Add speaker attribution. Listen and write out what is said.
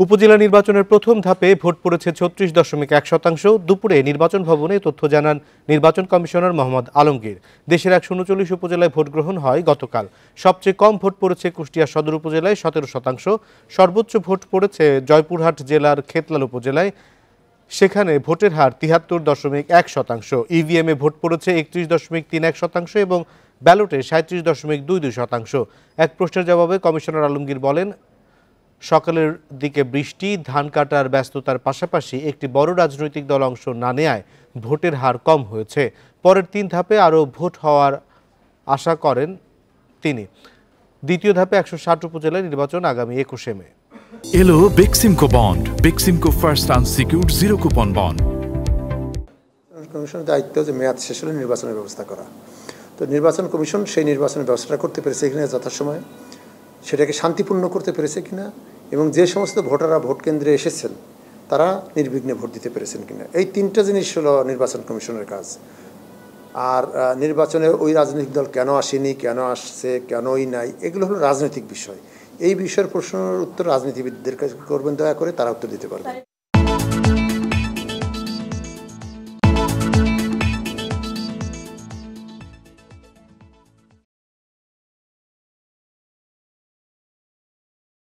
Speaker 1: উপজেলা নির্বাচনের প্রথম ধাপে ভোট পড়েছে ৩৬.১%। দুপুরে নির্বাচন ভবনে তথ্য জানান নির্বাচন কমিশনার মোহাম্মদ আলমগীর। দেশের ১৩৯ উপজেলায় ভোট গ্রহণ হয় গতকাল। সবচেয়ে কম ভোট পড়েছে কুষ্টিয়া সদর উপজেলায় ১৭%। সর্বোচ্চ ভোট পড়েছে জয়পুরহাট জেলার খেতলাল উপজেলায়, সেখানে ভোটের হার ৭৩.১%। ইভিএমে ভোট পড়েছে ৩১.৩১% এবং ব্যালটে ৩৭.২২%। এক প্রশ্নের জবাবে কমিশনার আলমগীর বলেন, সকালের দিকে বৃষ্টি, ধান কাটার ব্যস্ততার পাশাপাশি একটি বড় রাজনৈতিক দল অংশ না নেয়ায় ভোটের হার কম হয়েছে। পরের ৩ ধাপে আরও ভোট হওয়ার আশা করেন তিনি। দ্বিতীয় ধাপে ১৬০ উপজেলায় নির্বাচন আগামী ২১শে মে।
Speaker 2: এলো Beximco bond, Beximco first unsecured zero coupon bond.
Speaker 3: কমিশনের দায়িত্ব যে মেয়াদ শেষ হলে নির্বাচনের ব্যবস্থা করা। তো নির্বাচন কমিশন সেই নির্বাচনের ব্যবস্থাটা করতে পেরেছে কিনা যথাসময়ে, সেটাকে শান্তিপূর্ণ করতে পেরেছে কিনা, এবং যে সমস্ত ভোটাররা ভোট কেন্দ্রে এসেছেন তারা নির্বিঘ্নে ভোট দিতে পেরেছেন কিনা, এই ৩টা জিনিস হলো নির্বাচন কমিশনের কাজ। আর নির্বাচনে ওই রাজনৈতিক দল কেন আসেনি, কেন আসছে, কেনই নাই, এগুলো হলো রাজনৈতিক বিষয়। এই বিষয়ের প্রশ্নের উত্তর রাজনীতিবিদদের কাছে করবেন, দয়া করে তারা উত্তর দিতে পারবেন।